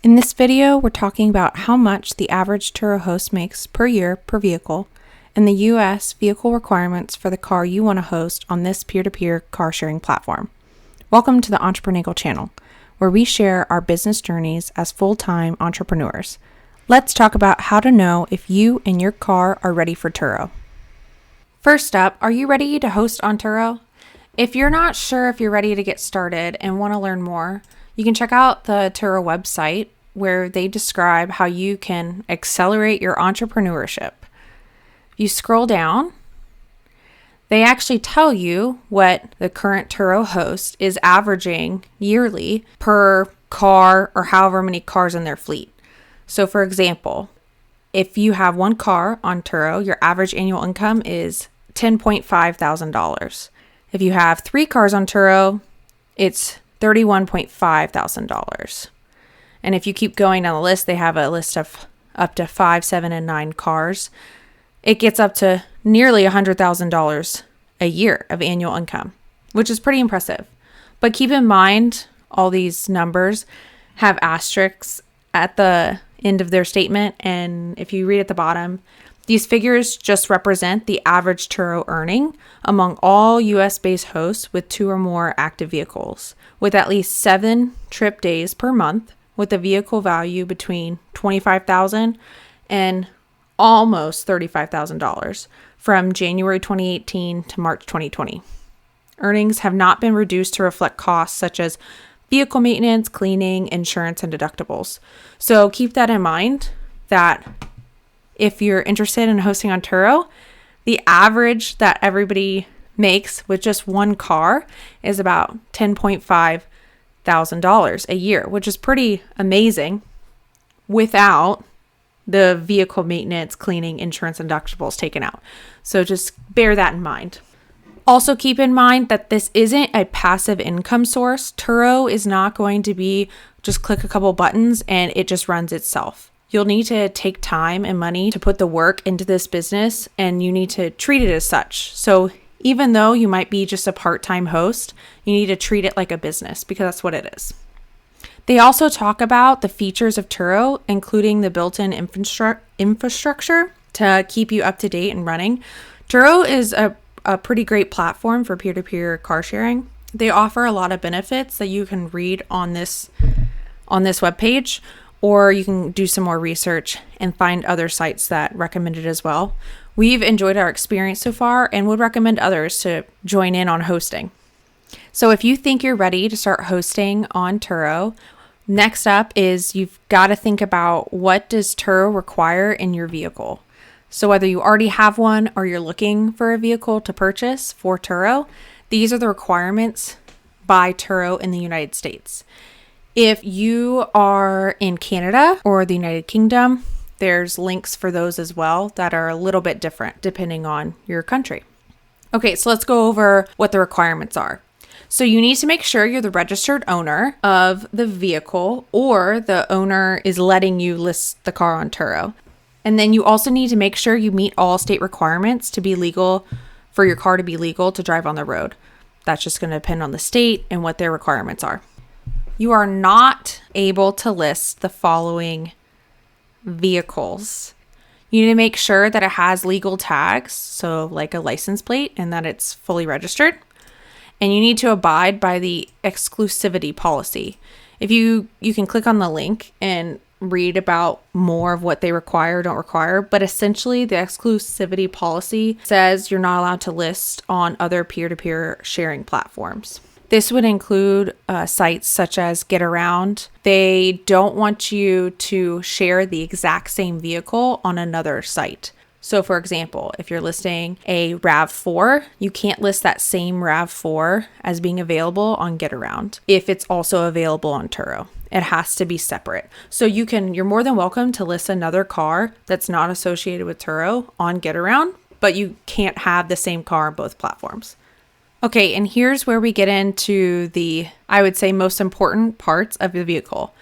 In this video, we're talking about how much the average Turo host makes per year per vehicle and the U.S. vehicle requirements for the car you want to host on this peer-to-peer car sharing platform. Welcome to the EntrepreNAGEL channel, where we share our business journeys as full-time entrepreneurs. Let's talk about how to know if you and your car are ready for Turo. First up, are you ready to host on Turo? If you're not sure if you're ready to get started and want to learn more, you can check out the Turo website where they describe how you can accelerate your entrepreneurship. You scroll down, they actually tell you what the current Turo host is averaging yearly per car or however many cars in their fleet. So for example, if you have one car on Turo, your average annual income is $10.5 thousand. If you have 3 cars on Turo, it's $31.5 thousand. And if you keep going down the list, they have a list of up to 5, 7, and 9 cars. It gets up to nearly $100,000 a year of annual income, which is pretty impressive. But keep in mind, all these numbers have asterisks at the end of their statement. And if you read at the bottom, these figures just represent the average Turo earning among all US-based hosts with 2 or more active vehicles, with at least 7 trip days per month, with a vehicle value between $25,000 and almost $35,000 from January 2018 to March 2020. Earnings have not been reduced to reflect costs such as vehicle maintenance, cleaning, insurance, and deductibles. So keep that in mind that if you're interested in hosting on Turo, the average that everybody makes with just one car is about $10.5 thousand a year, which is pretty amazing without the vehicle maintenance, cleaning, insurance, and deductibles taken out. So just bear that in mind. Also keep in mind that this isn't a passive income source. Turo is not going to be just click a couple buttons and it just runs itself. You'll need to take time and money to put the work into this business, and you need to treat it as such. So even though you might be just a part-time host, you need to treat it like a business because that's what it is. They also talk about the features of Turo, including the built-in infrastructure to keep you up to date and running. Turo is a pretty great platform for peer-to-peer car sharing. They offer a lot of benefits that you can read on this webpage, or you can do some more research and find other sites that recommend it as well. We've enjoyed our experience so far and would recommend others to join in on hosting. So if you think you're ready to start hosting on Turo, next up is you've got to think about, what does Turo require in your vehicle? So whether you already have one or you're looking for a vehicle to purchase for Turo, these are the requirements by Turo in the United States. If you are in Canada or the United Kingdom, there's links for those as well that are a little bit different depending on your country. Okay, so let's go over what the requirements are. So you need to make sure you're the registered owner of the vehicle, or the owner is letting you list the car on Turo. And then you also need to make sure you meet all state requirements to be legal, for your car to be legal to drive on the road. That's just going to depend on the state and what their requirements are. You are not able to list the following vehicles. You need to make sure that it has legal tags, so like a license plate, and that it's fully registered. And you need to abide by the exclusivity policy. If you can click on the link and read about more of what they require or don't require, but essentially the exclusivity policy says you're not allowed to list on other peer-to-peer sharing platforms. This would include sites such as GetAround. They don't want you to share the exact same vehicle on another site. So for example, if you're listing a RAV4, you can't list that same RAV4 as being available on GetAround if it's also available on Turo. It has to be separate. So you're more than welcome to list another car that's not associated with Turo on GetAround, but you can't have the same car on both platforms. Okay, and here's where we get into the, I would say, most important parts of the vehicle.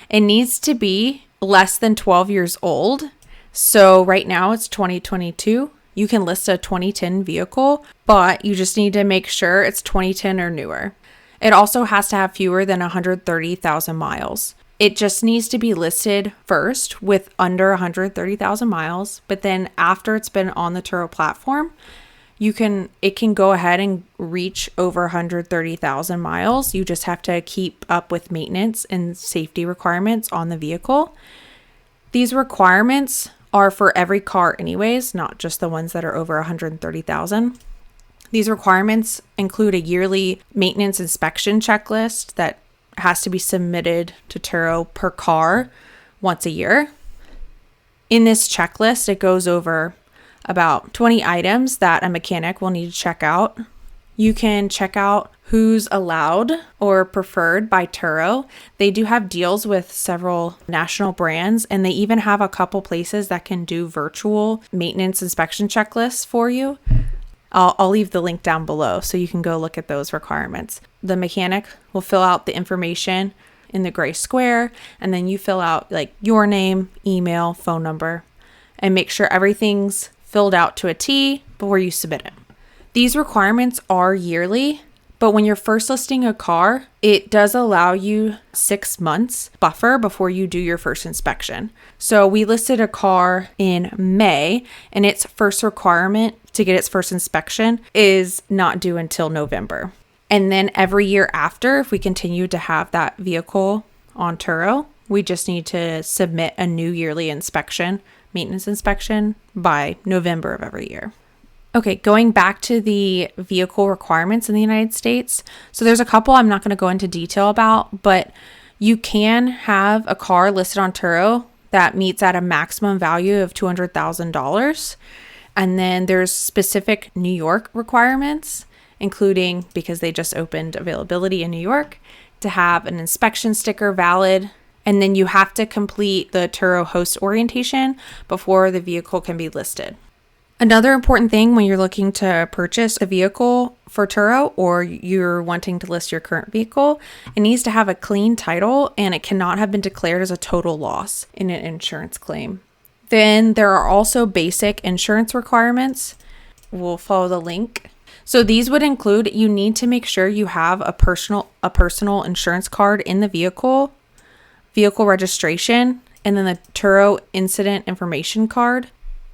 It needs to be less than 12 years old. So right now it's 2022. You can list a 2010 vehicle, but you just need to make sure it's 2010 or newer. It also has to have fewer than 130,000 miles. It just needs to be listed first with under 130,000 miles, but then after it's been on the Turo platform, it can go ahead and reach over 130,000 miles. You just have to keep up with maintenance and safety requirements on the vehicle. These requirements are for every car anyways, not just the ones that are over 130,000. These requirements include a yearly maintenance inspection checklist that has to be submitted to Turo per car once a year. In this checklist, it goes over about 20 items that a mechanic will need to check out. You can check out who's allowed or preferred by Turo. They do have deals with several national brands, and they even have a couple places that can do virtual maintenance inspection checklists for you. I'll leave the link down below so you can go look at those requirements. The mechanic will fill out the information in the gray square, and then you fill out like your name, email, phone number, and make sure everything's filled out to a T before you submit it. These requirements are yearly, but when you're first listing a car, it does allow you 6 months buffer before you do your first inspection. So we listed a car in May, and its first requirement to get its first inspection is not due until November. And then every year after, if we continue to have that vehicle on Turo, we just need to submit a new yearly inspection, maintenance inspection, by November of every year. Okay, going back to the vehicle requirements in the United States. So there's a couple I'm not going to go into detail about, but you can have a car listed on Turo that meets at a maximum value of $200,000. And then there's specific New York requirements, including, because they just opened availability in New York, to have an inspection sticker valid. And then you have to complete the Turo Host orientation before the vehicle can be listed. Another important thing when you're looking to purchase a vehicle for Turo, or you're wanting to list your current vehicle, it needs to have a clean title and it cannot have been declared as a total loss in an insurance claim. Then there are also basic insurance requirements. We'll follow the link. So these would include, you need to make sure you have a personal insurance card in the vehicle registration, and then the Turo incident information card.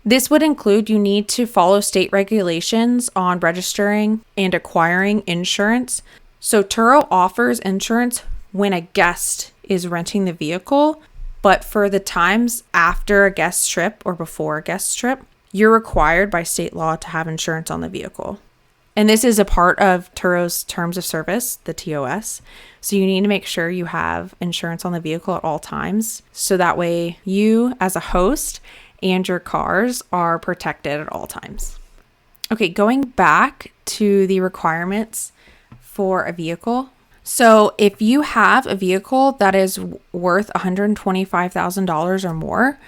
This would include, you need to follow state regulations on registering and acquiring insurance. So Turo offers insurance when a guest is renting the vehicle, but for the times after a guest trip or before a guest trip, you're required by state law to have insurance on the vehicle. And this is a part of Turo's terms of service, the TOS. So you need to make sure you have insurance on the vehicle at all times. So that way you as a host and your cars are protected at all times. Okay, going back to the requirements for a vehicle. So if you have a vehicle that is worth $125,000 or more,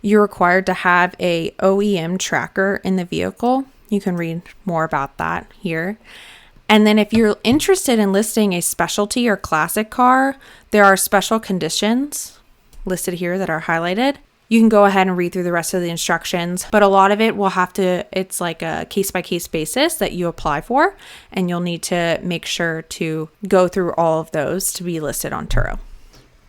you're required to have a OEM tracker in the vehicle. You can read more about that here. And then if you're interested in listing a specialty or classic car, there are special conditions listed here that are highlighted. You can go ahead and read through the rest of the instructions, but a lot of it it's like a case-by-case basis that you apply for, and you'll need to make sure to go through all of those to be listed on Turo.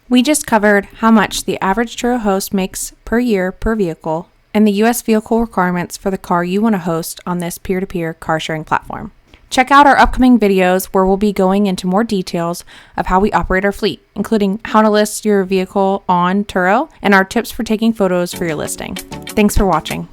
We just covered how much the average Turo host makes per year per vehicle, and the U.S. vehicle requirements for the car you want to host on this peer-to-peer car sharing platform. Check out our upcoming videos where we'll be going into more details of how we operate our fleet, including how to list your vehicle on Turo and our tips for taking photos for your listing. Thanks for watching.